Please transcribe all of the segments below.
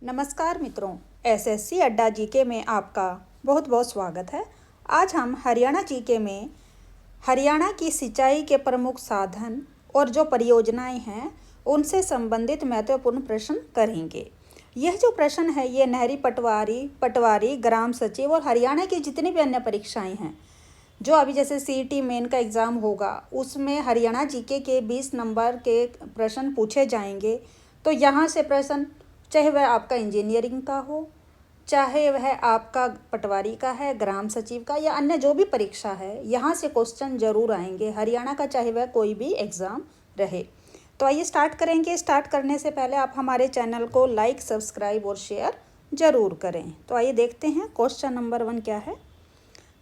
नमस्कार मित्रों, एसएससी अड्डा जीके में आपका बहुत बहुत स्वागत है। आज हम हरियाणा जीके में हरियाणा की सिंचाई के प्रमुख साधन और जो परियोजनाएं हैं उनसे संबंधित महत्वपूर्ण प्रश्न करेंगे। यह जो प्रश्न है ये नहरी पटवारी, ग्राम सचिव और हरियाणा की जितनी भी अन्य परीक्षाएँ हैं जो अभी जैसे सीईटी मेन का एग्ज़ाम होगा उसमें हरियाणा जीके के 20 नंबर के प्रश्न पूछे जाएंगे। तो यहाँ से प्रश्न, चाहे वह आपका इंजीनियरिंग का हो, चाहे वह आपका पटवारी का है, ग्राम सचिव का या अन्य जो भी परीक्षा है, यहाँ से क्वेश्चन जरूर आएंगे हरियाणा का, चाहे वह कोई भी एग्ज़ाम रहे। तो आइए स्टार्ट करेंगे। स्टार्ट करने से पहले आप हमारे चैनल को लाइक, सब्सक्राइब और शेयर ज़रूर करें। तो आइए देखते हैं क्वेश्चन नंबर 1 क्या है।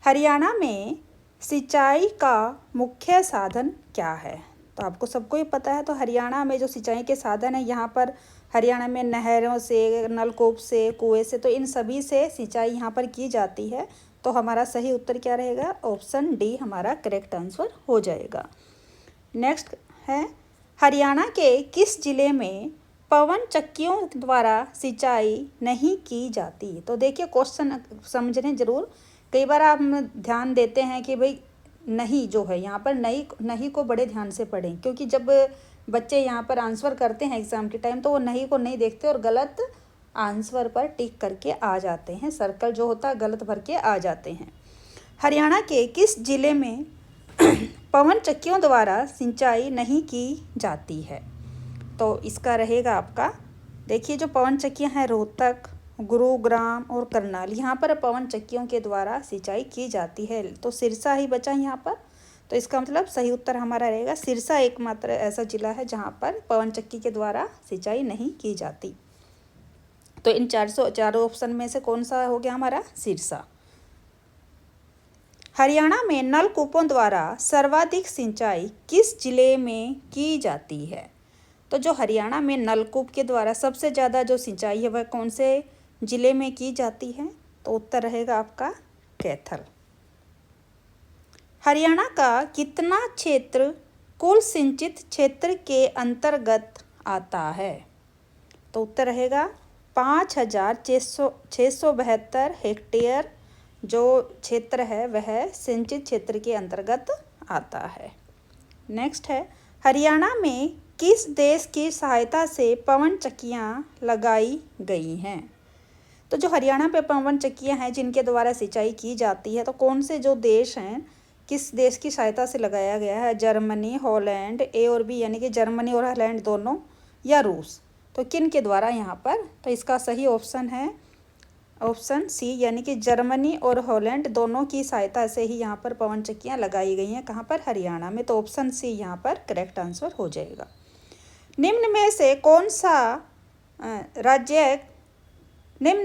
हरियाणा में सिंचाई का मुख्य साधन क्या है? तो आपको सबको ही पता है। तो हरियाणा में जो सिंचाई के साधन है, यहाँ पर हरियाणा में नहरों से, नलकूप से, कुएं से, तो इन सभी से सिंचाई यहाँ पर की जाती है। तो हमारा सही उत्तर क्या रहेगा? ऑप्शन डी हमारा करेक्ट आंसर हो जाएगा। नेक्स्ट है, हरियाणा के किस जिले में पवन चक्कियों द्वारा सिंचाई नहीं की जाती? तो देखिए क्वेश्चन समझने जरूर। कई बार आप ध्यान देते हैं कि भाई नहीं जो है यहाँ पर नहीं को बड़े ध्यान से पढ़ें, क्योंकि जब बच्चे यहाँ पर आंसर करते हैं एग्ज़ाम के टाइम तो वो नहीं को नहीं देखते और गलत आंसर पर टिक करके आ जाते हैं, सर्कल जो होता है गलत भर के आ जाते हैं। हरियाणा के किस जिले में पवन चक्कियों द्वारा सिंचाई नहीं की जाती है? तो इसका रहेगा आपका, देखिए जो पवन चक्कियाँ हैं रोहतक, गुरुग्राम और करनाल, यहाँ पर पवन चक्कियों के द्वारा सिंचाई की जाती है। तो सिरसा ही बचा यहाँ पर। तो इसका मतलब सही उत्तर हमारा रहेगा सिरसा एकमात्र ऐसा जिला है जहाँ पर पवन चक्की के द्वारा सिंचाई नहीं की जाती। तो इन चारों ऑप्शन में से कौन सा हो गया हमारा? सिरसा। हरियाणा में नलकूपों द्वारा सर्वाधिक सिंचाई किस जिले में की जाती है? तो जो हरियाणा में नलकूप के द्वारा सबसे ज़्यादा जो सिंचाई है वह कौन से जिले में की जाती है? तो उत्तर रहेगा आपका कैथल। हरियाणा का कितना क्षेत्र कुल सिंचित क्षेत्र के अंतर्गत आता है? तो उत्तर रहेगा 5672 हेक्टेयर जो क्षेत्र है वह सिंचित क्षेत्र के अंतर्गत आता है। नेक्स्ट है, हरियाणा में किस देश की सहायता से पवन चक्कियाँ लगाई गई हैं? तो जो हरियाणा पे पवन चक्कियाँ हैं जिनके द्वारा सिंचाई की जाती है, तो कौन से जो देश हैं, किस देश की सहायता से लगाया गया है? जर्मनी, हॉलैंड, ए और बी यानी कि जर्मनी और हॉलैंड दोनों, या रूस? तो किन के द्वारा यहाँ पर? तो इसका सही ऑप्शन है ऑप्शन सी यानी कि जर्मनी और हॉलैंड दोनों की सहायता से ही यहाँ पर पवन चक्कियाँ लगाई गई हैं। कहाँ पर? हरियाणा में। तो ऑप्शन सी यहाँ पर करेक्ट आंसर हो जाएगा। निम्न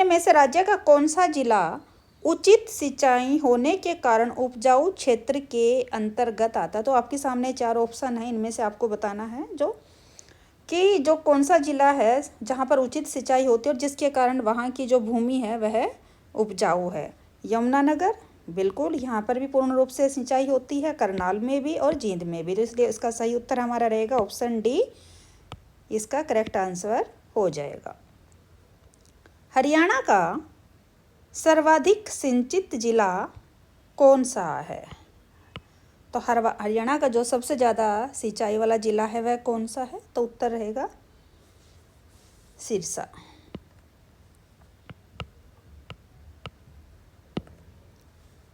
में से राज्य का कौन सा जिला उचित सिंचाई होने के कारण उपजाऊ क्षेत्र के अंतर्गत आता? तो आपके सामने 4 ऑप्शन है, इनमें से आपको बताना है जो कौन सा जिला है जहाँ पर उचित सिंचाई होती है और जिसके कारण वहाँ की जो भूमि है वह उपजाऊ है। यमुनानगर, बिल्कुल, यहाँ पर भी पूर्ण रूप से सिंचाई होती है, करनाल में भी और जींद में भी। तो इसलिए इसका सही उत्तर हमारा रहेगा ऑप्शन डी, इसका करेक्ट आंसर हो जाएगा। हरियाणा का सर्वाधिक सिंचित जिला कौन सा है? तो हरियाणा का जो सबसे ज़्यादा सिंचाई वाला जिला है वह कौन सा है? तो उत्तर रहेगा सिरसा।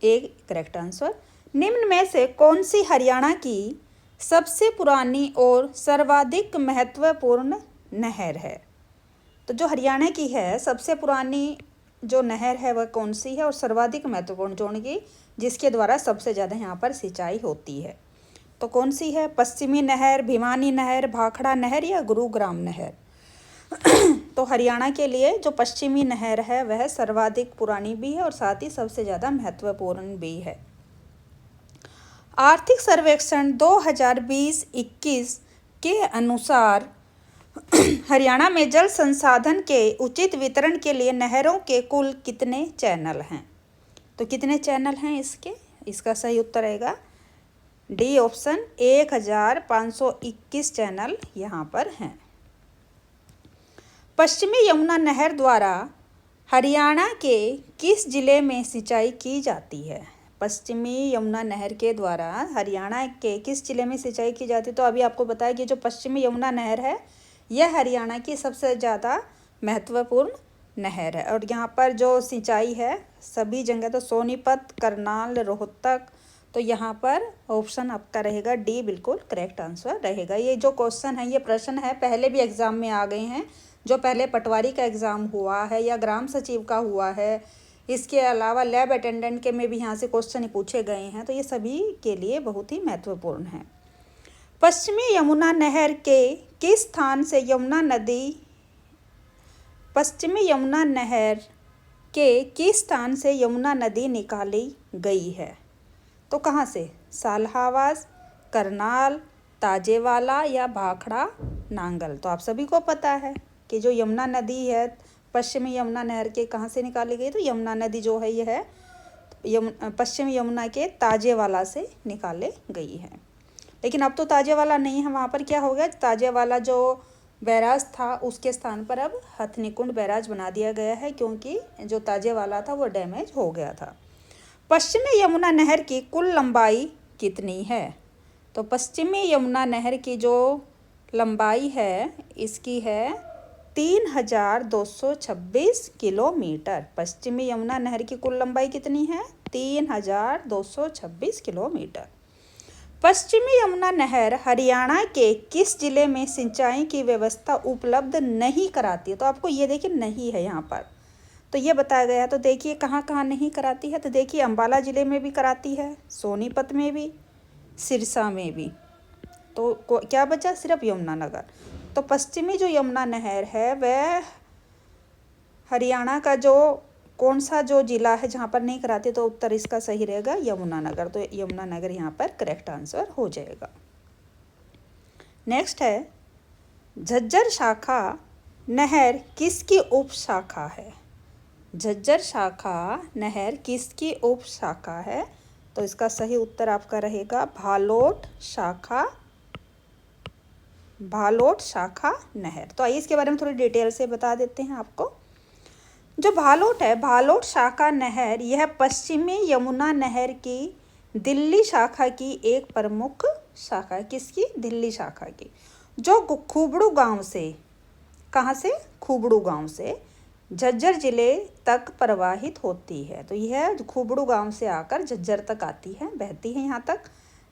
एक करेक्ट आंसर। निम्न में से कौन सी हरियाणा की सबसे पुरानी और सर्वाधिक महत्वपूर्ण नहर है? तो जो हरियाणा की है सबसे पुरानी जो नहर है वह कौन सी है और सर्वाधिक महत्वपूर्ण जोन की जिसके द्वारा सबसे ज़्यादा यहाँ पर सिंचाई होती है? तो कौन सी है? पश्चिमी नहर, भिवानी नहर, भाखड़ा नहर या गुरुग्राम नहर? तो हरियाणा के लिए जो पश्चिमी नहर है वह सर्वाधिक पुरानी भी है और साथ ही सबसे ज़्यादा महत्वपूर्ण भी है। आर्थिक सर्वेक्षण 2020-21 के अनुसार हरियाणा में जल संसाधन के उचित वितरण के लिए नहरों के कुल कितने चैनल हैं? तो कितने चैनल हैं इसके? इसका सही उत्तर रहेगा डी ऑप्शन, 1521 चैनल यहाँ पर हैं। पश्चिमी यमुना नहर द्वारा हरियाणा के किस जिले में सिंचाई की जाती है? पश्चिमी यमुना नहर के द्वारा हरियाणा के किस जिले में सिंचाई की जाती है? तो अभी आपको बताया कि जो पश्चिमी यमुना नहर है यह हरियाणा की सबसे ज़्यादा महत्वपूर्ण नहर है और यहाँ पर जो सिंचाई है सभी जगह, तो सोनीपत, करनाल, रोहतक, तो यहाँ पर ऑप्शन आपका रहेगा डी बिल्कुल करेक्ट आंसर रहेगा। ये जो क्वेश्चन है, ये प्रश्न है, पहले भी एग्ज़ाम में आ गए हैं। जो पहले पटवारी का एग्ज़ाम हुआ है या ग्राम सचिव का हुआ है, इसके अलावा लैब अटेंडेंट के में भी यहाँ से क्वेश्चन पूछे गए हैं, तो ये सभी के लिए बहुत ही महत्वपूर्ण है। पश्चिमी यमुना नहर के किस स्थान से यमुना नदी पश्चिमी यमुना नहर के किस स्थान से यमुना नदी निकाली गई है? तो कहाँ से? साल्हावास, करनाल, ताजेवाला या भाखड़ा नांगल। तो आप सभी को पता है कि जो यमुना नदी है पश्चिमी यमुना नहर के कहाँ से निकाली गई? तो यमुना नदी जो है यह है पश्चिमी यमुना के ताजेवाला से निकाले गई है। लेकिन अब तो ताजेवाला नहीं है, वहाँ पर क्या हो गया, ताजेवाला जो बैराज था उसके स्थान पर अब हथनीकुंड बैराज बना दिया गया है, क्योंकि जो ताजेवाला था वो डैमेज हो गया था। पश्चिमी यमुना नहर की कुल लंबाई कितनी है? तो पश्चिमी यमुना नहर की जो लंबाई है इसकी है 3226 किलोमीटर। पश्चिमी यमुना नहर की कुल लंबाई कितनी है? 3226 किलोमीटर। पश्चिमी यमुना नहर हरियाणा के किस जिले में सिंचाई की व्यवस्था उपलब्ध नहीं कराती है? तो आपको ये देखिए नहीं है यहाँ पर, तो ये बताया गया है। तो देखिए कहाँ कहाँ नहीं कराती है, तो देखिए अम्बाला ज़िले में भी कराती है, सोनीपत में भी, सिरसा में भी। तो क्या बचा? सिर्फ यमुनानगर। तो पश्चिमी जो यमुना नहर है वह हरियाणा का जो कौन सा जो जिला है जहाँ पर नहीं कराती, तो उत्तर इसका सही रहेगा यमुनानगर। तो यमुनानगर यहाँ पर करेक्ट आंसर हो जाएगा। नेक्स्ट है, झज्जर शाखा नहर किसकी उप शाखा है? झज्जर शाखा नहर किसकी उप शाखा है? तो इसका सही उत्तर आपका रहेगा भालोट शाखा नहर। तो आइए इसके बारे में थोड़ी डिटेल से बता देते हैं आपको। जो भालोट है, भालोट शाखा नहर, यह पश्चिमी यमुना नहर की दिल्ली शाखा की एक प्रमुख शाखा है। किसकी? दिल्ली शाखा की, जो खूबड़ू गांव से, कहाँ से? खूबड़ू गांव से झज्जर जिले तक प्रवाहित होती है। तो यह खूबड़ू गांव से आकर झज्जर तक आती है, बहती है यहाँ तक।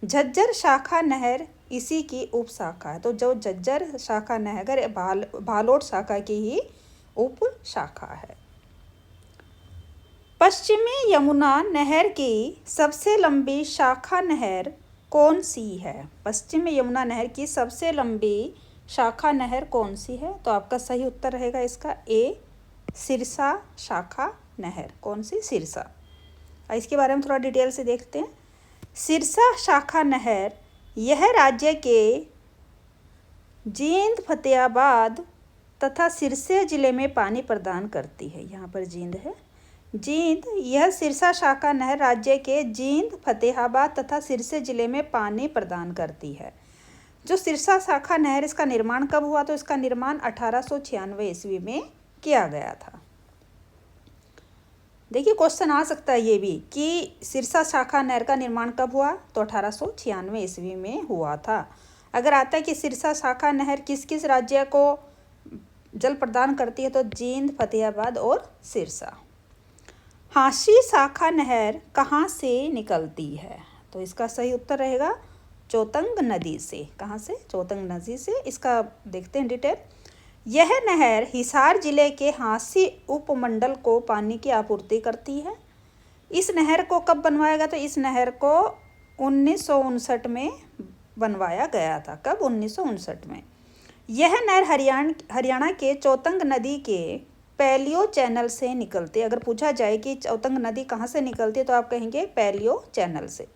झज्जर शाखा नहर इसी की उप शाखा है। तो जो झज्जर शाखा नहर भालोट शाखा की ही उप शाखा है। पश्चिमी यमुना नहर की सबसे लंबी शाखा नहर कौन सी है? पश्चिमी यमुना नहर की सबसे लंबी शाखा नहर कौन सी है? तो आपका सही उत्तर रहेगा इसका ए, सिरसा शाखा नहर। कौन सी? सिरसा। इसके बारे में थोड़ा डिटेल से देखते हैं। सिरसा शाखा नहर यह राज्य के जींद, फतेहाबाद तथा सिरसा जिले में पानी प्रदान करती है। यहाँ पर जींद है, जींद। यह सिरसा शाखा नहर राज्य के जींद, फतेहाबाद तथा सिरसा जिले में पानी प्रदान करती है। जो सिरसा शाखा नहर, इसका निर्माण कब हुआ? तो इसका निर्माण 1896 ईस्वी में किया गया था। देखिए क्वेश्चन आ सकता है ये भी कि सिरसा शाखा नहर का निर्माण कब हुआ? तो 1896 ईस्वी में हुआ था। अगर आता है कि सिरसा शाखा नहर किस किस राज्य को जल प्रदान करती है, तो जींद, फतेहाबाद और सिरसा। हांसी शाखा नहर कहाँ से निकलती है? तो इसका सही उत्तर रहेगा चौतंग नदी से। कहाँ से? चौतंग नदी से। इसका देखते हैं डिटेल। यह नहर हिसार जिले के हांसी उपमंडल को पानी की आपूर्ति करती है। इस नहर को कब बनवाया गया? तो इस नहर को 1959 में बनवाया गया था। कब? 1959 में। यह नहर हरियाणा के चौतंग नदी के पैलियो चैनल से निकलती है। अगर पूछा जाए कि चौतंग नदी कहाँ से निकलती है, तो आप कहेंगे पैलियो चैनल से।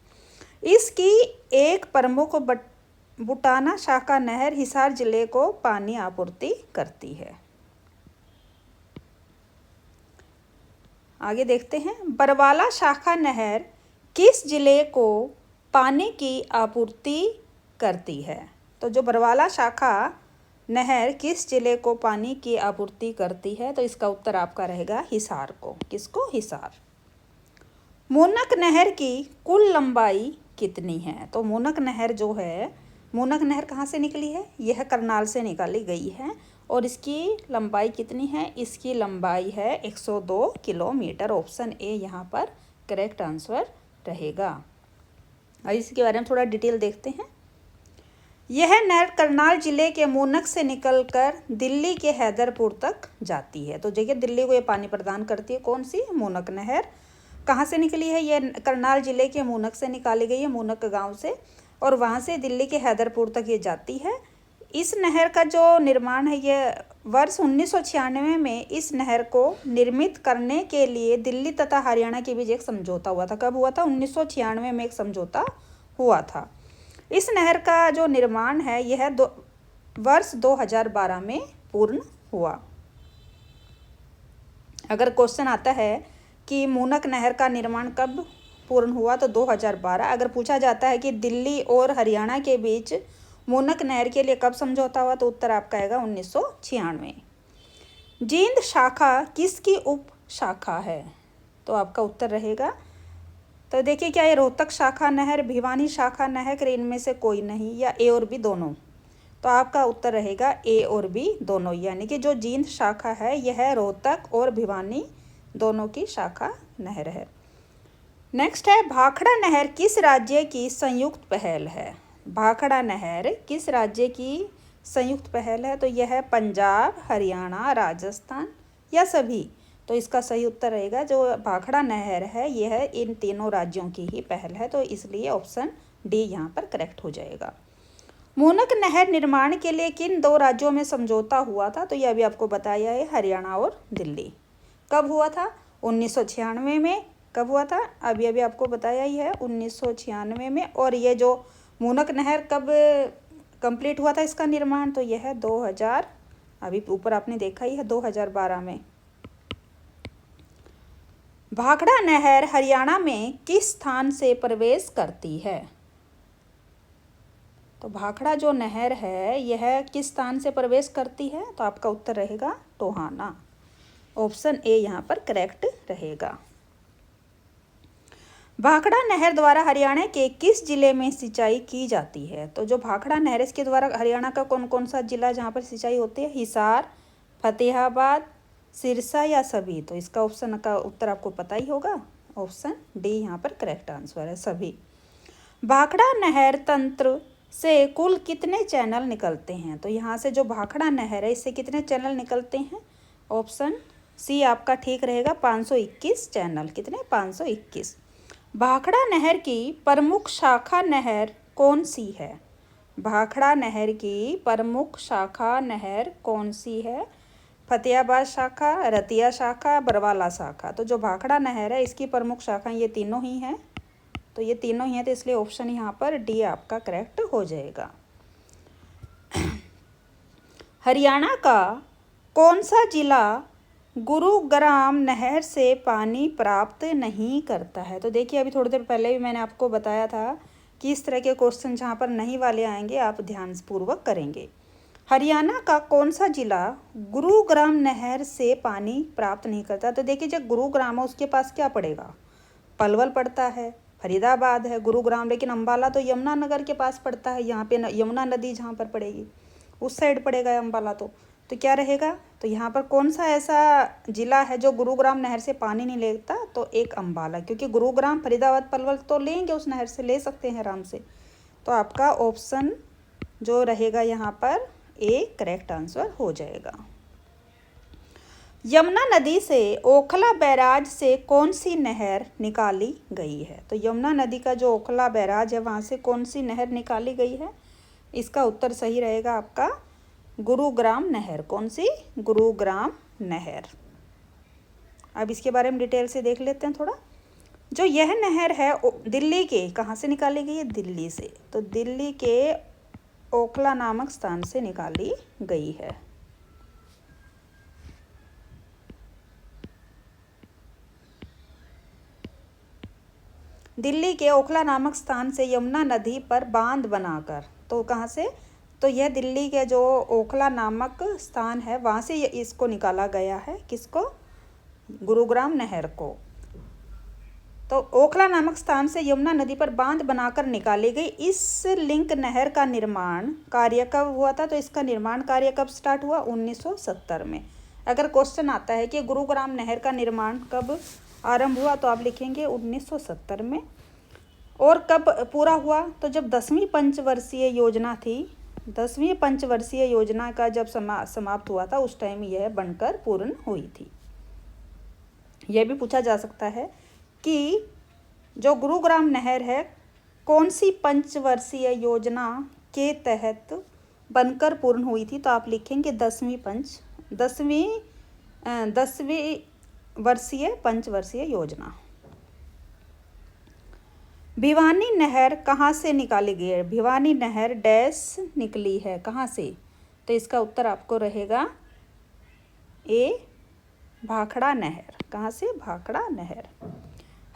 इसकी एक प्रमुख बुटाना शाखा नहर हिसार जिले को पानी आपूर्ति करती है। आगे देखते हैं, बरवाला शाखा नहर किस जिले को पानी की आपूर्ति करती है? तो जो बरवाला शाखा नहर किस जिले को पानी की आपूर्ति करती है? तो इसका उत्तर आपका रहेगा हिसार को। किसको? हिसार। मूनक नहर की कुल लंबाई कितनी है? तो मूनक नहर जो है, मूनक नहर कहाँ से निकली है? यह करनाल से निकाली गई है और इसकी लंबाई कितनी है? इसकी लंबाई है 102 किलोमीटर। ऑप्शन ए यहाँ पर करेक्ट आंसर रहेगा। और इसके बारे में थोड़ा डिटेल देखते हैं। यह नहर करनाल जिले के मूनक से निकलकर दिल्ली के हैदरपुर तक जाती है। तो देखिए दिल्ली को ये पानी प्रदान करती है। कौन सी? मूनक नहर। कहाँ से निकली है? ये करनाल जिले के मूनक से निकाली गई है, मूनक गांव से, और वहाँ से दिल्ली के हैदरपुर तक ये जाती है। इस नहर का जो निर्माण है, ये वर्ष 1996 में इस नहर को निर्मित करने के लिए दिल्ली तथा हरियाणा के बीच एक समझौता हुआ था। कब हुआ था? 1996 में एक समझौता हुआ था। इस नहर का जो निर्माण है यह वर्ष 2012 में पूर्ण हुआ। अगर क्वेश्चन आता है कि मूनक नहर का निर्माण कब पूर्ण हुआ, तो 2012। अगर पूछा जाता है कि दिल्ली और हरियाणा के बीच मूनक नहर के लिए कब समझौता हुआ, तो उत्तर आपका आएगा 1996। जींद शाखा किसकी उप शाखा है? तो आपका उत्तर रहेगा, तो देखिए क्या ये रोहतक शाखा नहर, भिवानी शाखा नहर, इनमें से कोई नहीं, या ए और बी दोनों? तो आपका उत्तर रहेगा ए और बी दोनों, यानी कि जो जींद शाखा है यह रोहतक और भिवानी दोनों की शाखा नहर है। नेक्स्ट है, भाखड़ा नहर किस राज्य की संयुक्त पहल है? भाखड़ा नहर किस राज्य की संयुक्त पहल है? तो यह है पंजाब, हरियाणा, राजस्थान या सभी? तो इसका सही उत्तर रहेगा जो भाखड़ा नहर है यह इन तीनों राज्यों की ही पहल है, तो इसलिए ऑप्शन डी यहाँ पर करेक्ट हो जाएगा। मूनक नहर निर्माण के लिए किन दो राज्यों में समझौता हुआ था? तो यह अभी आपको बताया है, हरियाणा और दिल्ली। कब हुआ था? 1996 में। कब हुआ था? अभी अभी आपको बताया ही है, 1996 में। और ये जो मूनक नहर कब कंप्लीट हुआ था इसका निर्माण? तो यह है 2000, अभी ऊपर आपने देखा ही है, 2012 में। भाखड़ा नहर हरियाणा में किस स्थान से प्रवेश करती है? तो भाखड़ा जो नहर है यह किस स्थान से प्रवेश करती है? तो आपका उत्तर रहेगा टोहाना। ऑप्शन ए यहाँ पर करेक्ट रहेगा। भाखड़ा नहर द्वारा हरियाणा के किस जिले में सिंचाई की जाती है? तो जो भाखड़ा नहर इसके द्वारा हरियाणा का कौन कौन सा जिला जहाँ पर सिंचाई होती है? हिसार, फतेहाबाद, सिरसा या सभी? तो इसका ऑप्शन का उत्तर आपको पता ही होगा, ऑप्शन डी यहाँ पर करेक्ट आंसर है, सभी। भाखड़ा नहर तंत्र से कुल कितने चैनल निकलते हैं? तो यहाँ से जो भाखड़ा नहर है इससे कितने चैनल निकलते हैं? ऑप्शन सी आपका ठीक रहेगा, 521 चैनल। कितने? 521। भाखड़ा नहर की प्रमुख शाखा नहर कौन सी है? भाखड़ा नहर की प्रमुख शाखा नहर कौन सी है? फतेहाबाद शाखा, रतिया शाखा, बरवाला शाखा? तो जो भाखड़ा नहर है इसकी प्रमुख शाखा ये तीनों ही हैं, तो ये तीनों ही हैं, तो इसलिए ऑप्शन यहाँ पर डी आपका करेक्ट हो जाएगा। हरियाणा का कौन सा जिला गुरुग्राम नहर से पानी प्राप्त नहीं करता है? तो देखिए अभी थोड़ी देर पहले भी मैंने आपको बताया था कि इस तरह के क्वेश्चन जहाँ पर नहीं वाले आएंगे आप ध्यानपूर्वक करेंगे। हरियाणा का कौन सा जिला गुरुग्राम नहर से पानी प्राप्त नहीं करता? तो देखिए जब गुरुग्राम है उसके पास क्या पड़ेगा? पलवल पड़ता है, फरीदाबाद है, गुरुग्राम, लेकिन अम्बाला तो यमुनानगर के पास पड़ता है। यहाँ पे यमुना नदी जहाँ पर पड़ेगी उस साइड पड़ेगा अम्बाला। तो क्या रहेगा? तो यहाँ पर कौन सा ऐसा जिला है जो गुरुग्राम नहर से पानी नहीं लेता? तो एक अम्बाला, क्योंकि गुरुग्राम, फरीदाबाद, पलवल तो लेंगे उस नहर से, ले सकते हैं आराम से। तो आपका ऑप्शन जो रहेगा यहाँ पर ए करेक्ट आंसर हो जाएगा। यमुना नदी से ओखला बैराज से कौन सी नहर निकाली गई है? तो यमुना नदी का जो ओखला बैराज है वहाँ से कौन सी नहर निकाली गई है? इसका उत्तर सही रहेगा आपका गुरुग्राम नहर। कौन सी? गुरुग्राम नहर। अब इसके बारे में डिटेल से देख लेते हैं थोड़ा। जो यह नहर है दिल्ली के कहाँ से निकाली गई है? दिल्ली से। तो दिल्ली के ओखला नामक स्थान से निकाली गई है। दिल्ली के ओखला नामक स्थान से यमुना नदी पर बांध बनाकर, तो कहाँ से? तो यह दिल्ली के जो ओखला नामक स्थान है वहाँ से इसको निकाला गया है। किसको? गुरुग्राम नहर को। तो ओखला नामक स्थान से यमुना नदी पर बांध बनाकर निकाली गई इस लिंक नहर का निर्माण कार्य कब हुआ था? तो इसका निर्माण कार्य कब स्टार्ट हुआ? 1970 में। अगर क्वेश्चन आता है कि गुरुग्राम नहर का निर्माण कब आरंभ हुआ, तो आप लिखेंगे 1970 में। और कब पूरा हुआ? तो जब 10वीं पंचवर्षीय योजना थी, 10वीं पंचवर्षीय योजना का जब समाप्त हुआ था, उस टाइम यह बनकर पूर्ण हुई थी। यह भी पूछा जा सकता है कि जो गुरुग्राम नहर है कौन सी पंचवर्षीय योजना के तहत बनकर पूर्ण हुई थी? तो आप लिखेंगे 10वीं वर्षीय पंचवर्षीय योजना। भिवानी नहर कहाँ से निकाली गई है? भिवानी नहर डैश निकली है, कहाँ से? तो इसका उत्तर आपको रहेगा ए, भाखड़ा नहर। कहाँ से? भाखड़ा नहर।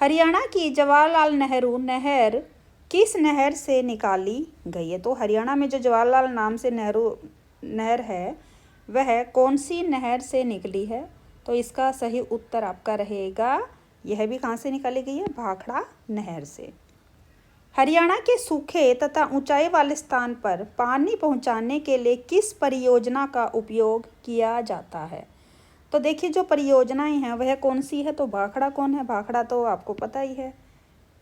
हरियाणा की जवाहरलाल नेहरू नहर किस नहर से निकाली गई है? तो हरियाणा में जो जवाहरलाल नाम से नेहरू नहर है वह कौन सी नहर से निकली है? तो इसका सही उत्तर आपका रहेगा, यह भी कहाँ से निकाली गई है? भाखड़ा नहर से। हरियाणा के सूखे तथा ऊंचाई वाले स्थान पर पानी पहुंचाने के लिए किस परियोजना का उपयोग किया जाता है? तो देखिए जो परियोजनाएं हैं वह कौन सी है? तो भाखड़ा कौन है? भाखड़ा तो आपको पता ही है,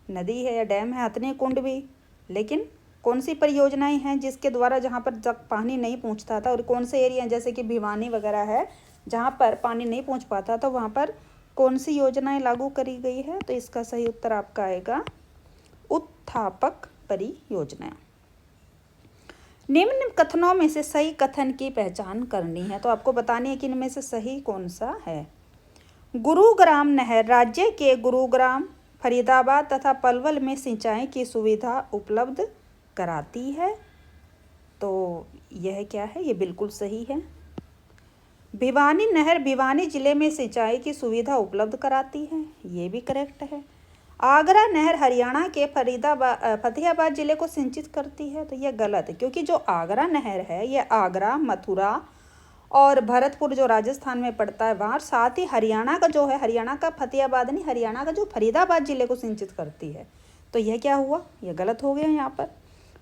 नदी है या डैम है, हथनी कुंड भी। लेकिन कौन सी परियोजनाएं हैं जिसके द्वारा जहाँ पर जब पानी नहीं पहुँचता था, और कौन से एरिया जैसे कि भिवानी वगैरह है जहाँ पर पानी नहीं पहुँच पाता तो वहाँ पर कौन सी योजनाएं लागू करी गई है? तो इसका सही उत्तर आपका आएगा उत्थापक परियोजना। निम्न कथनों में से सही कथन की पहचान करनी है। तो आपको बतानी है कि इनमें से सही कौन सा है। गुरुग्राम नहर राज्य के गुरुग्राम, फरीदाबाद तथा पलवल में सिंचाई की सुविधा उपलब्ध कराती है। तो यह क्या है? ये बिल्कुल सही है। भिवानी नहर भिवानी जिले में सिंचाई की सुविधा उपलब्ध कराती है, ये भी करेक्ट है। आगरा नहर हरियाणा के फतेहाबाद जिले को सिंचित करती है, तो यह गलत है, क्योंकि जो आगरा नहर है यह आगरा, मथुरा और भरतपुर जो राजस्थान में पड़ता है वहाँ, साथ ही हरियाणा का जो है, हरियाणा का फतेहाबाद नहीं, हरियाणा का जो फरीदाबाद जिले को सिंचित करती है। तो यह क्या हुआ? यह गलत हो गया यहाँ पर।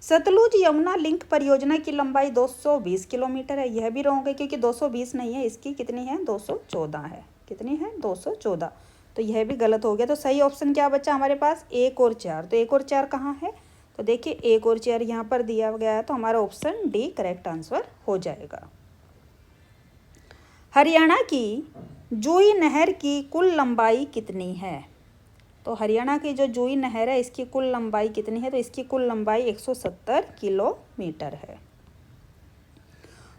सतलुज यमुना लिंक परियोजना की लंबाई 220 किलोमीटर है, यह भी रॉन्ग है, क्योंकि 220 नहीं है, इसकी कितनी है? 214 है। कितनी है? 214। तो यह भी गलत हो गया। तो सही ऑप्शन क्या बचा हमारे पास? 1 और 4। तो 1 और 4 कहाँ है? तो देखिए 1 और 4 यहाँ पर दिया गया है, तो हमारा ऑप्शन डी करेक्ट आंसर हो जाएगा। हरियाणा की जूही नहर की कुल लंबाई कितनी है? तो हरियाणा की जो जूही नहर है इसकी कुल लंबाई कितनी है? तो इसकी कुल लंबाई 170 किलोमीटर है।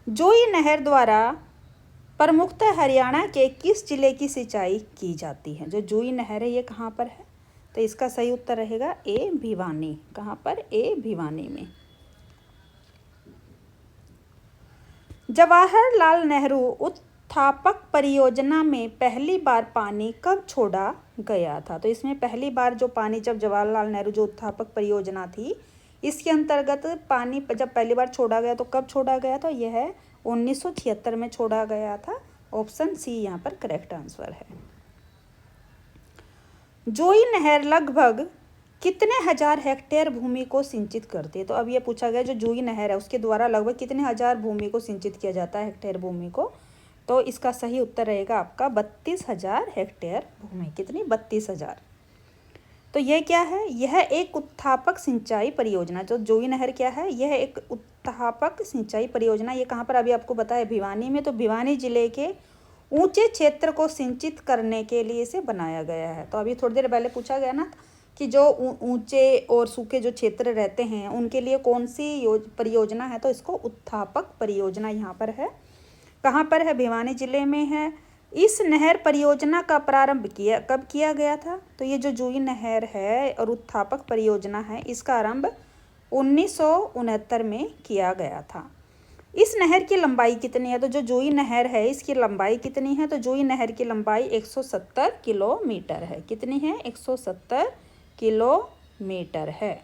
जूही नहर द्वारा प्रमुखतः हरियाणा के किस जिले की सिंचाई की जाती है? जो जूही नहर है ये कहाँ पर है? तो इसका सही उत्तर रहेगा ए, भिवानी। कहाँ पर? ए, भिवानी में। जवाहरलाल नेहरू उत्थापक परियोजना में पहली बार पानी कब छोड़ा गया था? तो इसमें पहली बार जो पानी, जब जवाहरलाल नेहरू जो उत्थापक परियोजना थी इसके अंतर्गत पानी जब पहली बार छोड़ा गया तो कब छोड़ा गया था? यह 1976 में छोड़ा गया था। ऑप्शन सी यहाँ पर करेक्ट आंसर है। जूही नहर लगभग कितने हजार हेक्टेयर भूमि को सिंचित करती है? तो अब ये पूछा गया जो जूही नहर है उसके द्वारा लगभग कितने हजार भूमि को सिंचित किया जाता है, हेक्टेयर भूमि को? तो इसका सही उत्तर रहेगा आपका 32,000 हेक्टेयर भूमि। कितनी? 32,000। तो यह क्या है? यह एक उत्थापक सिंचाई परियोजना। जो जूही नहर क्या है? यह एक उत्थापक सिंचाई परियोजना। ये कहाँ पर? अभी आपको बताया भिवानी में। तो भिवानी जिले के ऊंचे क्षेत्र को सिंचित करने के लिए इसे बनाया गया है। तो अभी थोड़ी देर पहले पूछा गया ना कि जो ऊंचे और सूखे जो क्षेत्र रहते हैं उनके लिए कौन सी परियोजना है? तो इसको उत्थापक परियोजना यहाँ पर है। कहाँ पर है? भिवानी जिले में है। इस नहर परियोजना का प्रारंभ कब किया गया था? तो ये जो जूही नहर है और उत्थापक परियोजना है इसका आरंभ 1969 में किया गया था। इस नहर की लंबाई कितनी है? तो जो जूही नहर है इसकी लंबाई कितनी है? तो जूही नहर की लंबाई 170 किलोमीटर है। कितनी है? 170 किलोमीटर है।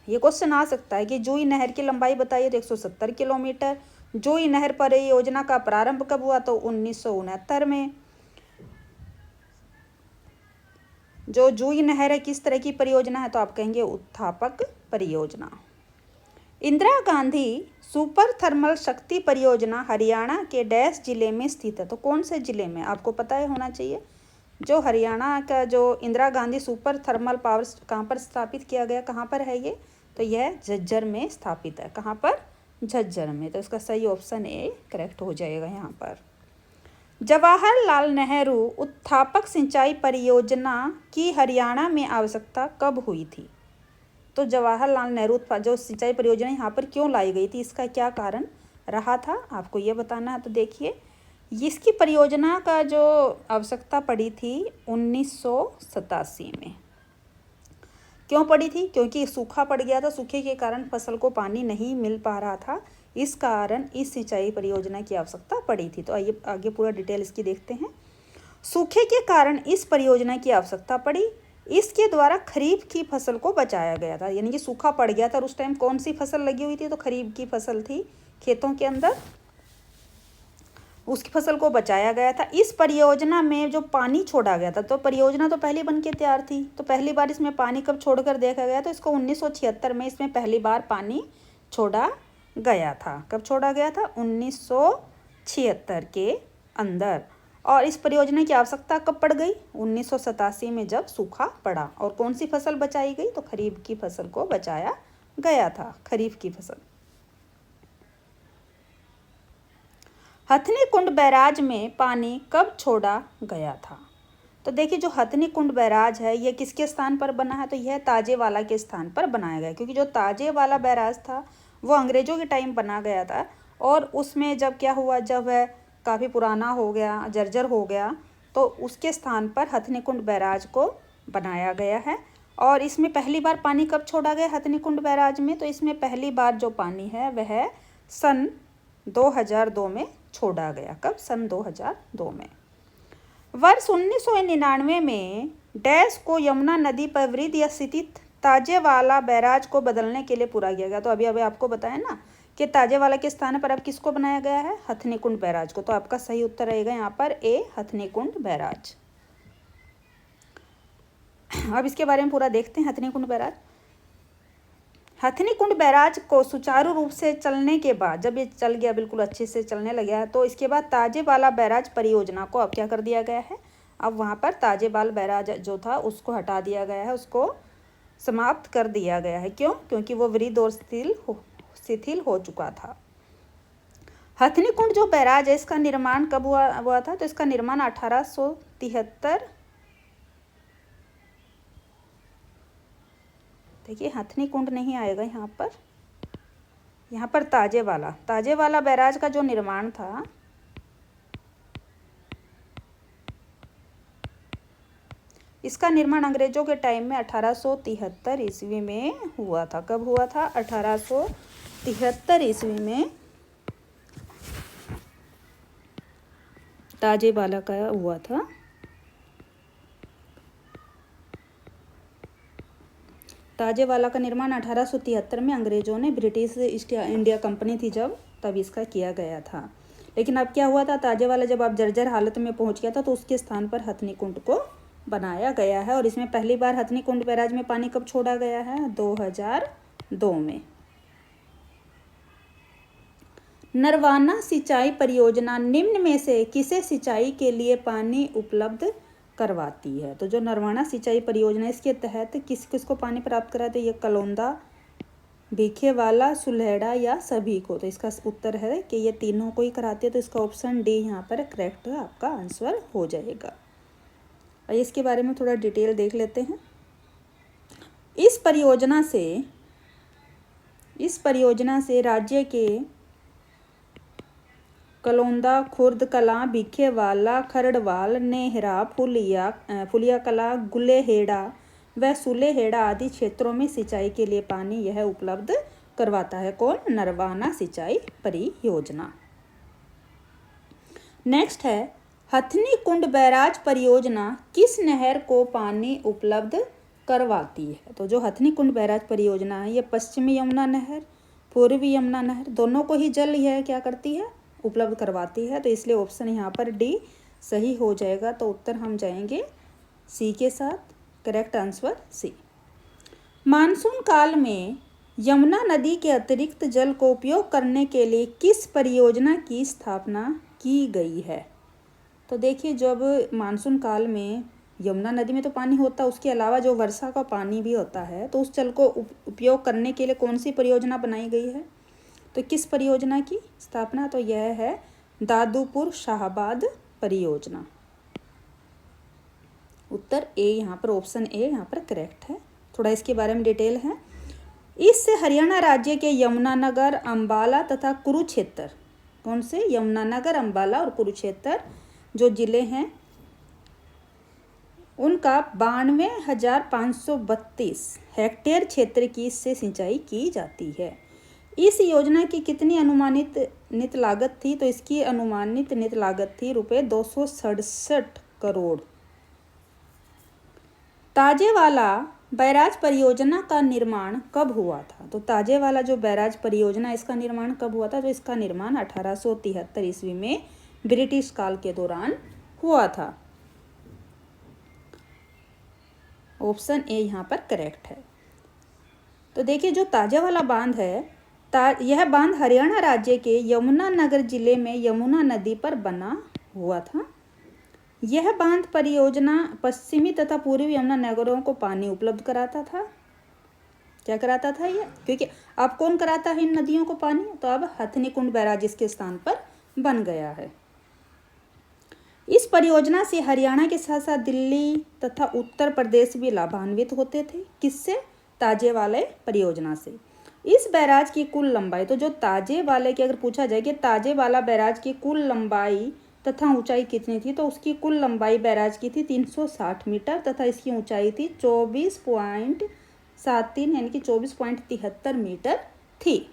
ये क्वेश्चन आ सकता है कि जूही नहर की लंबाई बताइए तो 170 किलोमीटर। जूही नहर परियोजना का प्रारंभ कब हुआ तो 1969 में। जो जूही नहर है किस तरह की परियोजना है तो आप कहेंगे उत्थापक परियोजना। इंदिरा गांधी सुपर थर्मल शक्ति परियोजना हरियाणा के डैश जिले में स्थित है, तो कौन से जिले में आपको पता है होना चाहिए। जो हरियाणा का जो Indira Gandhi super thermal power कहाँ पर स्थापित किया गया, कहाँ पर है ये, तो यह झज्जर में स्थापित है। कहाँ पर, झज्जर में। तो इसका सही ऑप्शन ए करेक्ट हो जाएगा यहाँ पर। जवाहरलाल नेहरू उत्थापक सिंचाई परियोजना की हरियाणा में आवश्यकता कब हुई थी। तो जवाहरलाल नेहरू जो सिंचाई परियोजना यहाँ पर क्यों लाई गई थी, इसका क्या कारण रहा था, आपको ये बताना है। तो देखिए, इसकी परियोजना का जो आवश्यकता पड़ी थी 1987 में। क्यों पड़ी थी, क्योंकि सूखा पड़ गया था, सूखे के कारण फसल को पानी नहीं मिल पा रहा था, इस कारण इस सिंचाई परियोजना की आवश्यकता पड़ी थी। तो आइए आगे पूरा डिटेल इसकी देखते हैं। सूखे के कारण इस परियोजना की आवश्यकता पड़ी। इसके द्वारा खरीफ की फसल को बचाया गया था, यानी कि सूखा पड़ गया था और उस टाइम कौन सी फसल लगी हुई थी, तो खरीफ की फसल थी खेतों के अंदर, उसकी फसल को बचाया गया था। इस परियोजना में जो पानी छोड़ा गया था, तो परियोजना तो पहले बन के तैयार थी, तो पहली बार इसमें पानी कब छोड़कर देखा गया, तो इसको 1976 में इसमें पहली बार पानी छोड़ा गया था। कब छोड़ा गया था, 1976 के अंदर। और इस परियोजना की आवश्यकता कब पड़ गई, 1987 में जब सूखा पड़ा। और कौन सी फसल बचाई गई, तो खरीफ की फसल को बचाया गया था, खरीफ की फसल। हथनी कुंड बैराज में पानी कब छोड़ा गया था। तो देखिए, जो हथनी कुंड बैराज है ये किसके स्थान पर बना है, तो यह ताजेवाला के स्थान पर बनाया गया, क्योंकि जो ताजेवाला बैराज था वो अंग्रेजों के टाइम बना गया था। और उसमें जब क्या हुआ, जब वह काफ़ी पुराना हो गया, जर्जर हो गया, तो उसके स्थान पर हथनी कुंड बैराज को बनाया गया है। और इसमें पहली बार पानी कब छोड़ा गया हथनी कुंड बैराज में, तो इसमें पहली बार जो पानी है वह सन 2002 में छोड़ा गया। कब, सन 2002 में। वर्ष 1999 में डैश को यमुना नदी पर वृद्ध या स्थित ताजेवाला बैराज को बदलने के लिए पूरा किया गया। तो अभी आपको बताया ना कि ताजेवाला के स्थान पर अब किसको बनाया गया है, हथनी कुंड बैराज को। तो आपका सही उत्तर रहेगा यहाँ पर ए, हथनी कुंड बैराज। अब इसके बारे में पूरा देखते हैं। हथनी कुंड बैराज, हथनी कुंड बैराज को सुचारू रूप से चलने के बाद, जब ये चल गया, बिल्कुल अच्छे से चलने लगा, तो इसके बाद ताजेवाला बैराज परियोजना को अब क्या कर दिया गया है, अब वहाँ पर ताजेवाल बैराज जो था उसको हटा दिया गया है, उसको समाप्त कर दिया गया है। क्यों, क्योंकि वो वृद्ध और शिथिल हो चुका था। हथनी कुंड जो बैराज है इसका निर्माण कब हुआ था, तो इसका निर्माण 1873, देखिए हथनी कुंड नहीं आएगा यहाँ पर ताजेवाला बैराज का जो निर्माण था इसका निर्माण अंग्रेजों के टाइम में 1873 ईस्वी में हुआ था। कब हुआ था, 1873 ईस्वी में ताजेवाला का हुआ था। ताजेवाला का निर्माण 1873 में अंग्रेजों ने, ब्रिटिश ईस्ट इंडिया कंपनी थी जब, तब इसका किया गया था। लेकिन अब क्या हुआ था, ताजेवाला जब आप जर्जर हालत में पहुंच गया था तो उसके स्थान पर हथनी कुंड को बनाया गया है। और इसमें पहली बार हथनी कुंड बैराज में पानी कब छोड़ा गया है, 2002 में। नरवाना सिंचाई परियोजना निम्न में से किसे सिंचाई के लिए पानी उपलब्ध करवाती है। तो जो नरवाना सिंचाई परियोजना, इसके तहत किस किस को पानी प्राप्त कराते हैं, ये कलौंदा, भीखेवाला, सुलहेड़ा या सभी को। तो इसका उत्तर है कि ये तीनों को ही कराते हैं। तो इसका ऑप्शन डी यहाँ पर करेक्ट आपका आंसर हो जाएगा। और इसके बारे में थोड़ा डिटेल देख लेते हैं। इस परियोजना से राज्य के कलौंदा, खुर्द कलां, भीखेवाला, खरड़वाल, नेहरा, फुलिया कलां, गुलेहेड़ा व सुलेहेड़ा आदि क्षेत्रों में सिंचाई के लिए पानी यह उपलब्ध करवाता है। कौन, नरवाना सिंचाई परियोजना। नेक्स्ट है, हथनी कुंड बैराज परियोजना किस नहर को पानी उपलब्ध करवाती है। तो जो हथनी कुंड बैराज परियोजना है ये पश्चिमी यमुना नहर, पूर्वी यमुना नहर दोनों को ही जल यह क्या करती है, उपलब्ध करवाती है। तो इसलिए ऑप्शन यहाँ पर डी सही हो जाएगा। तो उत्तर हम जाएंगे सी के साथ, करेक्ट आंसर सी। मानसून काल में यमुना नदी के अतिरिक्त जल को उपयोग करने के लिए किस परियोजना की स्थापना की गई है? तो देखिए, जब मानसून काल में यमुना नदी में तो पानी होता है, उसके अलावा जो वर्षा का पानी भी होता है, तो उस जल को उपयोग करने के लिए कौन सी परियोजना बनाई गई है? तो किस परियोजना की स्थापना? तो यह है दादूपुर शाहबाद परियोजना। उत्तर ए यहाँ पर, ऑप्शन ए यहाँ पर करेक्ट है। थोड़ा इसके बारे में डिटेल है। इससे हरियाणा राज्य के यमुनानगर, अंबाला तथा कुरुक्षेत्र, कौन से? यमुनानगर, अंबाला और कुरुक्षेत्र जो जिले हैं उनका 92,532 हेक्टेयर क्षेत्र की इससे सिंचाई की जाती है। इस योजना की कितनी अनुमानित नित लागत थी? तो इसकी अनुमानित नित लागत थी रुपये 267 करोड़। ताजेवाला बैराज परियोजना का निर्माण कब हुआ था? तो ताजेवाला जो बैराज परियोजना, इसका निर्माण कब हुआ था? तो इसका निर्माण 1873 ईस्वी में ब्रिटिश काल के दौरान हुआ था। ऑप्शन ए यहाँ पर करेक्ट है। तो देखिए, जो ताजेवाला बांध है, यह बांध हरियाणा राज्य के यमुनानगर जिले में यमुना नदी पर बना हुआ था। यह बांध परियोजना पश्चिमी तथा पूर्वी यमुना नगरों को पानी उपलब्ध कराता था। क्या कराता था ये? क्योंकि अब कौन कराता है इन नदियों को पानी? तो अब हथनी कुंड बैराज इसके स्थान पर बन गया है। इस परियोजना से हरियाणा के साथ साथ दिल्ली तथा उत्तर प्रदेश भी लाभान्वित होते थे। किससे? ताजे वाले परियोजना से। इस बैराज की कुल लंबाई, तो जो ताजे वाले की अगर पूछा जाए कि ताजे वाला बैराज की कुल लंबाई तथा ऊंचाई कितनी थी, तो उसकी कुल लंबाई बैराज की थी 360 मीटर तथा इसकी ऊंचाई थी 24.73 यानी कि 24.73 मीटर थी।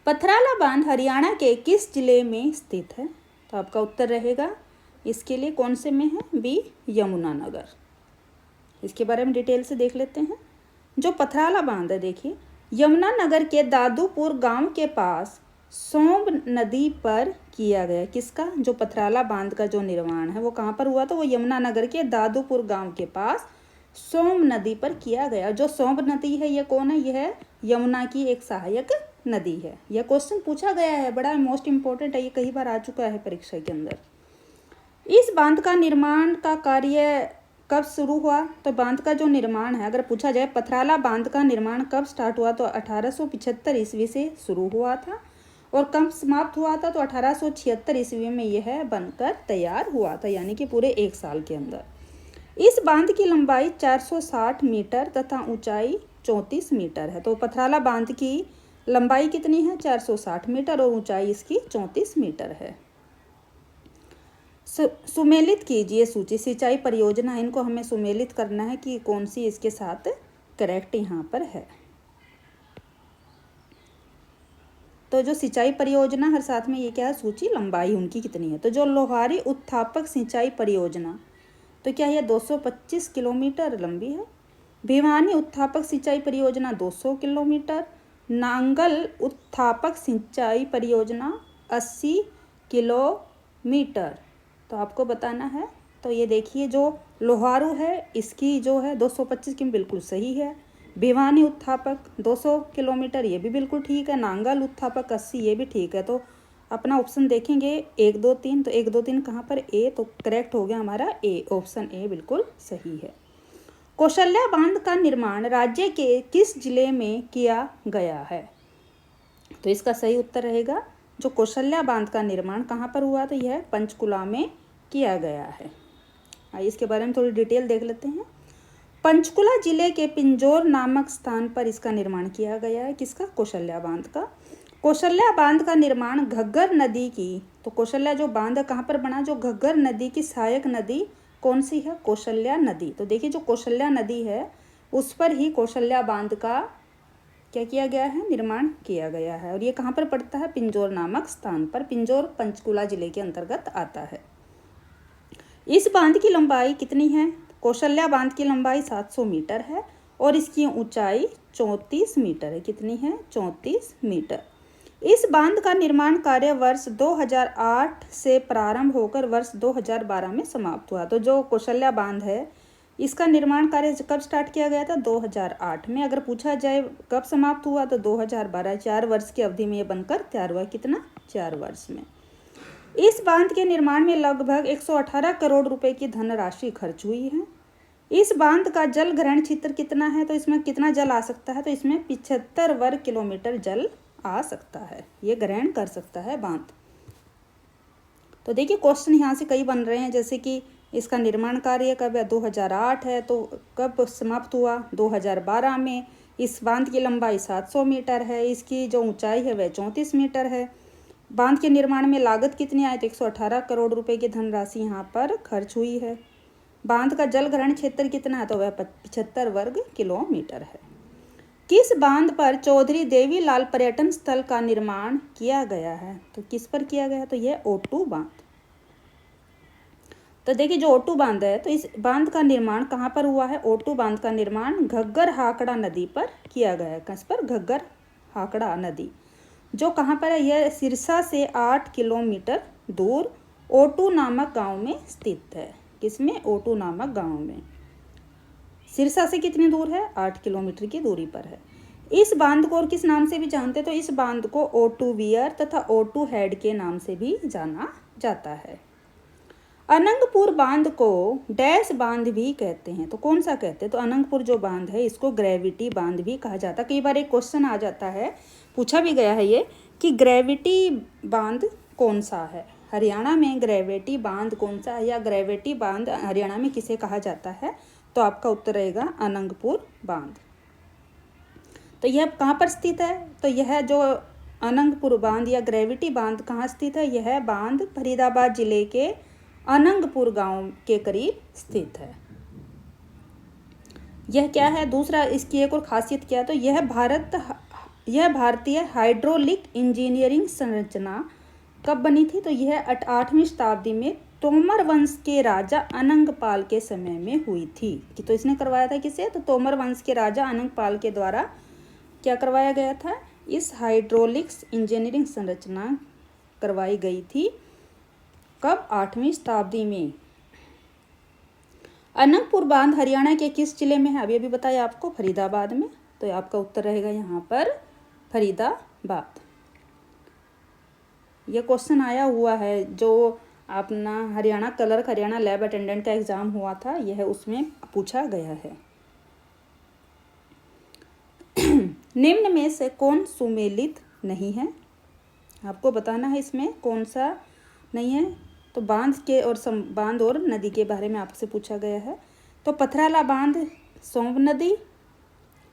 पथराला बांध हरियाणा के किस जिले में स्थित है? तो आपका उत्तर रहेगा इसके लिए कौन से में है? बी, यमुनानगर। इसके बारे में डिटेल से देख लेते हैं। जो पथराला बांध है, देखिए यमुनानगर के दादूपुर गांव के पास सोम्ब नदी पर किया गया। किसका? जो पथराला बांध का जो निर्माण है वो कहाँ पर हुआ? तो वो यमुनानगर के दादूपुर गांव के पास सोम्ब नदी पर किया गया। जो सोम्ब नदी है ये कौन है? यह यमुना की एक सहायक नदी है। यह क्वेश्चन पूछा गया है, बड़ा मोस्ट इम्पोर्टेंट है, ये कई बार आ चुका है परीक्षा के अंदर। इस बांध का निर्माण का कार्य कब शुरू हुआ? तो बांध का जो निर्माण है, अगर पूछा जाए पथराला बांध का निर्माण कब स्टार्ट हुआ, तो 1875 ईस्वी से शुरू हुआ था और कब समाप्त हुआ था? तो 1876 ईस्वी में यह बनकर तैयार हुआ था, यानी कि पूरे 1 साल के अंदर। इस बांध की लंबाई 460 मीटर तथा ऊंचाई 34 मीटर है। तो पथराला बांध की लंबाई कितनी है? 460 मीटर और ऊंचाई इसकी 34 मीटर है। सुमेलित कीजिए सूची सिंचाई परियोजना, इनको हमें सुमेलित करना है कि कौन सी इसके साथ करेक्ट यहाँ पर है। तो जो सिंचाई परियोजना हर साथ में ये क्या है? सूची लंबाई उनकी कितनी है। तो जो लोहारी उत्थापक सिंचाई परियोजना, तो क्या यह 225 किलोमीटर लंबी है। भिवानी उत्थापक सिंचाई परियोजना 200 किलोमीटर। नांगल उत्थापक सिंचाई परियोजना 80 किलोमीटर। तो आपको बताना है। तो ये देखिए, जो लोहारू है इसकी जो है 225 की बिल्कुल सही है। भिवानी उत्थापक 200 किलोमीटर, ये भी बिल्कुल ठीक है। नांगल उत्थापक 80, ये भी ठीक है। तो अपना ऑप्शन देखेंगे 1 2 3, तो 1 2 3 कहाँ पर? ए, तो करेक्ट हो गया हमारा ए, ऑप्शन ए बिल्कुल सही है। कौशल्या बांध का निर्माण राज्य के किस जिले में किया गया है? तो इसका सही उत्तर रहेगा जो कौशल्या बांध का निर्माण कहाँ पर हुआ, तो यह पंचकुला में किया गया है। आइए इसके बारे में थोड़ी डिटेल देख लेते हैं। पंचकुला जिले के पिंजौर नामक स्थान पर इसका निर्माण किया गया है। किसका? कौशल्या बांध का। कौशल्या बांध का निर्माण घग्गर नदी की, तो कौशल्या जो बांध कहाँ पर बना? जो घग्गर नदी की सहायक नदी कौन सी है? कौशल्या नदी। तो देखिए, जो कौशल्या नदी है उस पर ही कौशल्या बांध का क्या किया गया है? निर्माण किया गया है। और ये कहाँ पर पड़ता है? पिंजौर नामक स्थान पर। पिंजौर पंचकुला जिले के अंतर्गत आता है। इस बांध की लंबाई कितनी है? कौशल्या बांध की लंबाई 700 मीटर है और इसकी ऊंचाई 34 मीटर है। कितनी है? 34 मीटर। इस बांध का निर्माण कार्य वर्ष 2008 से प्रारंभ होकर वर्ष 2012 में समाप्त हुआ। तो जो कौशल्या बांध है इसका निर्माण कार्य कब स्टार्ट किया गया था? 2008 में। अगर पूछा जाए कब समाप्त हुआ तो 2012। 4 वर्ष की अवधि में ये बनकर तैयार हुआ। कितना? 4 वर्ष में। इस बांध के निर्माण में लगभग 118 करोड़ रुपए की धनराशि खर्च हुई है। इस बांध का जल ग्रहण क्षेत्र कितना है? तो इसमें कितना जल आ सकता है? तो इसमें 75 वर्ग किलोमीटर जल आ सकता है, ये ग्रहण कर सकता है बांध। तो देखिए क्वेश्चन यहाँ से कई बन रहे हैं, जैसे कि इसका निर्माण कार्य कब है? 2008 है, तो कब समाप्त हुआ? 2012 में। इस बांध की लंबाई 700 मीटर है, इसकी जो ऊंचाई है वह 34 मीटर है। बांध के निर्माण में लागत कितनी आई? तो 118 करोड़ रुपए की धनराशि यहाँ पर खर्च हुई है। बांध का जल ग्रहण क्षेत्र कितना है? तो वह 75 वर्ग किलोमीटर है। किस बांध पर चौधरी देवीलाल पर्यटन स्थल का निर्माण किया गया है? तो किस पर किया गया? तो यह ओटू बांध। तो देखिए जो ओटू बांध है तो इस बांध का निर्माण कहाँ पर हुआ है? ओटू बांध का निर्माण घग्गर हाकड़ा नदी पर किया गया है। किस पर? घग्गर हाकड़ा नदी, जो कहाँ पर है? यह सिरसा से 8 किलोमीटर दूर ओटू नामक गांव में स्थित है। किसमें? ओटू नामक गांव में। सिरसा से कितनी दूर है? 8 किलोमीटर की दूरी पर है। इस बांध को और किस नाम से भी जानते हैं? तो इस बांध को ओटू वियर तथा ओटू हेड के नाम से भी जाना जाता है। अनंगपुर बांध को डैश बांध भी कहते हैं। तो कौन सा कहते हैं? तो अनंगपुर जो बांध है इसको ग्रेविटी बांध भी कहा जाता है। कई बार एक क्वेश्चन आ जाता है, पूछा भी गया है ये, कि ग्रेविटी बांध कौन सा है? हरियाणा में ग्रेविटी बांध कौन सा है, या ग्रेविटी बांध हरियाणा में किसे कहा जाता है? तो आपका उत्तर रहेगा अनंगपुर बांध। तो यह कहाँ पर स्थित है? तो यह जो अनंगपुर बांध या ग्रेविटी बांध कहाँ स्थित है? यह बांध फरीदाबाद जिले के अनंगपुर गांव के करीब स्थित है। यह क्या है? दूसरा इसकी एक और खासियत क्या है? तो यह भारतीय हाइड्रोलिक इंजीनियरिंग संरचना कब बनी थी? तो यह 8वीं शताब्दी में तोमर वंश के राजा अनंगपाल के समय में हुई थी। कि तो इसने करवाया था किसे? तो तोमर वंश के राजा अनंगपाल के द्वारा क्या करवाया गया था? इस हाइड्रोलिक्स इंजीनियरिंग संरचना करवाई गई थी। कब? 8वीं शताब्दी में। अनंगपुर बांध हरियाणा के किस जिले में है? अभी अभी बताया आपको, फरीदाबाद में। तो आपका उत्तर रहेगा यहाँ पर फरीदाबाद। यह क्वेश्चन आया हुआ है जो अपना Haryana clerk, Haryana lab attendant का एग्जाम हुआ था, यह उसमें पूछा गया है। निम्न में से कौन सुमेलित नहीं है? आपको बताना है इसमें कौन सा नहीं है। तो बांध के और बांध और नदी के बारे में आपसे पूछा गया है। तो पथराला बांध, सोंब नदी।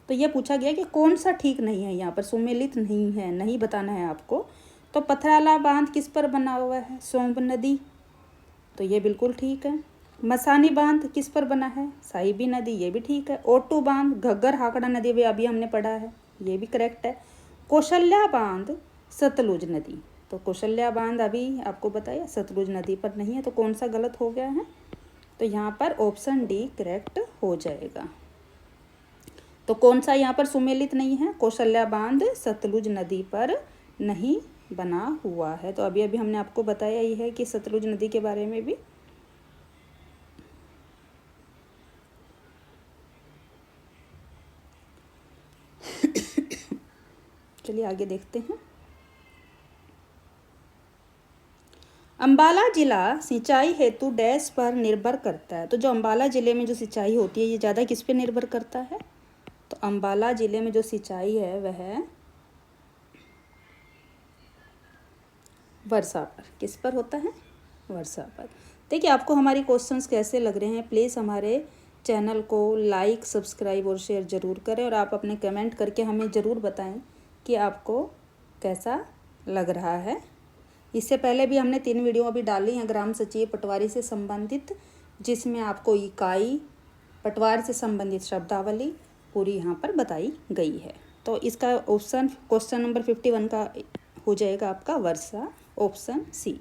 तो यह पूछा गया कि कौन सा ठीक नहीं है, यहाँ पर सुमेलित नहीं है, नहीं बताना है आपको। तो पथराला बांध किस पर बना हुआ है? सोंब नदी। तो ये बिल्कुल ठीक है। मसानी बांध किस पर बना है? साहिबी नदी, ये भी ठीक है। ओटू बांध घग्गर हाकड़ा नदी भी अभी हमने पढ़ा है, ये भी करेक्ट है। कौशल्या बांध सतलुज नदी, तो कौशल्या बांध अभी आपको बताया सतलुज नदी पर नहीं है, तो कौन सा गलत हो गया है? तो यहाँ पर ऑप्शन डी करेक्ट हो जाएगा। तो कौन सा यहाँ पर सुमेलित नहीं है? कौशल्या बांध सतलुज नदी पर नहीं बना हुआ है। तो अभी अभी हमने आपको बताया ही है कि सतलुज नदी के बारे में भी। चलिए आगे देखते हैं। अंबाला जिला सिंचाई हेतु डैश पर निर्भर करता है। तो जो अंबाला जिले में जो सिंचाई होती है ये ज़्यादा किस पे निर्भर करता है? तो अंबाला जिले में जो सिंचाई है वह वर्षा पर। किस पर होता है? वर्षा पर। देखिए आपको हमारी क्वेश्चंस कैसे लग रहे हैं, प्लीज़ हमारे चैनल को लाइक, सब्सक्राइब और शेयर ज़रूर करें, और आप अपने कमेंट करके हमें ज़रूर बताएं कि आपको कैसा लग रहा है। इससे पहले भी हमने 3 वीडियो अभी डाली हैं ग्राम सचिव पटवारी से संबंधित, जिसमें आपको इकाई, पटवार से संबंधित शब्दावली पूरी यहाँ पर बताई गई है। तो इसका ऑप्शन क्वेश्चन नंबर 51 का हो जाएगा आपका वर्षा, ऑप्शन सी।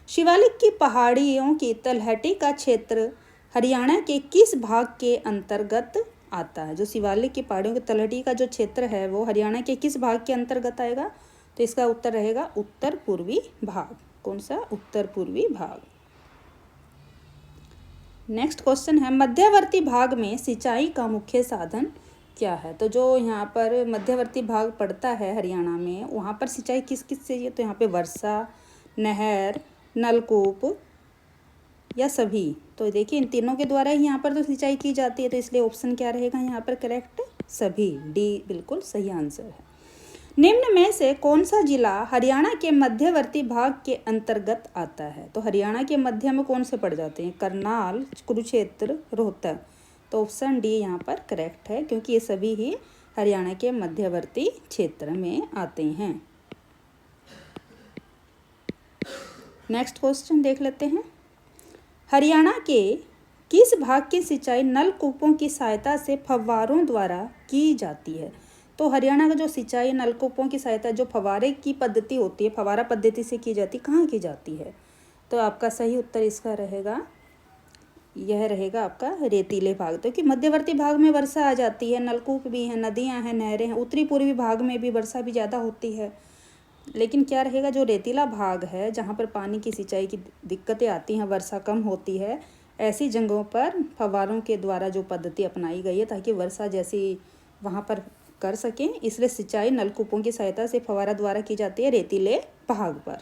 शिवालिक की पहाड़ियों की तलहटी का क्षेत्र हरियाणा के किस भाग के अंतर्गत आता है? जो शिवालिक की पहाड़ियों की तलहटी का जो क्षेत्र है वो हरियाणा के किस भाग के अंतर्गत आएगा? तो इसका उत्तर रहेगा उत्तर पूर्वी भाग। कौन सा? उत्तर पूर्वी भाग। नेक्स्ट क्वेश्चन है, मध्यवर्ती भाग में सिंचाई का मुख्य साधन क्या है? तो जो यहाँ पर मध्यवर्ती भाग पड़ता है हरियाणा में, वहाँ पर सिंचाई किस किस से? तो यहाँ पे वर्षा, नहर, नलकूप या सभी। तो देखिए इन तीनों के द्वारा ही यहाँ पर तो सिंचाई की जाती है, तो इसलिए ऑप्शन क्या रहेगा यहाँ पर करेक्ट? सभी, डी बिल्कुल सही आंसर है। निम्न में से कौन सा जिला हरियाणा के मध्यवर्ती भाग के अंतर्गत आता है? तो हरियाणा के मध्य में कौन से पड़ जाते हैं? करनाल, कुरुक्षेत्र, रोहतक। तो ऑप्शन डी यहाँ पर करेक्ट है, क्योंकि ये सभी ही हरियाणा के मध्यवर्ती क्षेत्र में आते हैं। नेक्स्ट क्वेश्चन देख लेते हैं, हरियाणा के किस भाग की सिंचाई नलकूपों की सहायता से फव्वारों द्वारा की जाती है? तो हरियाणा का जो सिंचाई नलकूपों की सहायता, जो फव्वारे की पद्धति होती है, फव्वारा पद्धति से की जाती, कहाँ की जाती है? तो आपका सही उत्तर इसका रहेगा, यह रहेगा आपका रेतीले भाग। तो कि मध्यवर्ती भाग में वर्षा आ जाती है, नलकूप भी हैं, नदियाँ हैं, नहरें हैं। उत्तरी पूर्वी भाग में भी वर्षा भी ज़्यादा होती है, लेकिन क्या रहेगा, जो रेतीला भाग है जहाँ पर पानी की सिंचाई की दिक्कतें आती हैं, वर्षा कम होती है, ऐसी जगहों पर फव्वारों के द्वारा जो पद्धति अपनाई गई है ताकि वर्षा जैसी वहाँ पर कर सकें, इसलिए सिंचाई नलकूपों की सहायता से फव्वारा द्वारा की जाती है रेतीले भाग पर।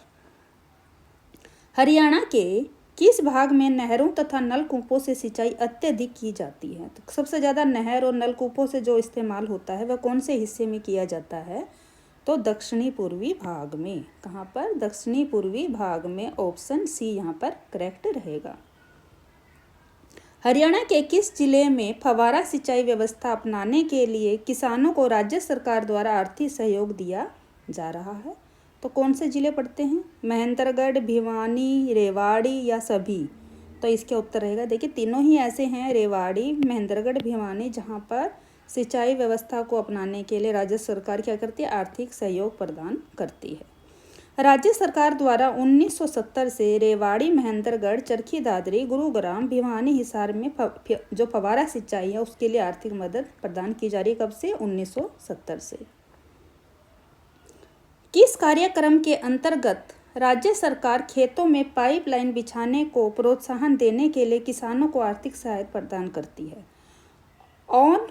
हरियाणा के किस भाग में नहरों तथा नलकूपों से सिंचाई अत्यधिक की जाती है? तो सबसे ज़्यादा नहर और नलकूपों से जो इस्तेमाल होता है वह कौन से हिस्से में किया जाता है? तो दक्षिणी पूर्वी भाग में। कहाँ पर? दक्षिणी पूर्वी भाग में। ऑप्शन सी यहाँ पर करेक्ट रहेगा। हरियाणा के किस जिले में फव्वारा सिंचाई व्यवस्था अपनाने के लिए किसानों को राज्य सरकार द्वारा आर्थिक सहयोग दिया जा रहा है? तो कौन से जिले पड़ते हैं? महेंद्रगढ़, भिवानी, रेवाड़ी या सभी? तो इसके उत्तर रहेगा, देखिए तीनों ही ऐसे हैं, रेवाड़ी, महेंद्रगढ़, भिवानी, जहाँ पर सिंचाई व्यवस्था को अपनाने के लिए राज्य सरकार क्या करती है? आर्थिक सहयोग प्रदान करती है। राज्य सरकार द्वारा 1970 से रेवाड़ी, महेंद्रगढ़, चरखी दादरी, गुरुग्राम, भिवानी, हिसार में जो फव्वारा सिंचाई है उसके लिए आर्थिक मदद प्रदान की जा रही है। कब से? 1970 से। किस कार्यक्रम के अंतर्गत राज्य सरकार खेतों में पाइपलाइन बिछाने को प्रोत्साहन देने के लिए किसानों को आर्थिक सहायता प्रदान करती है? ऑन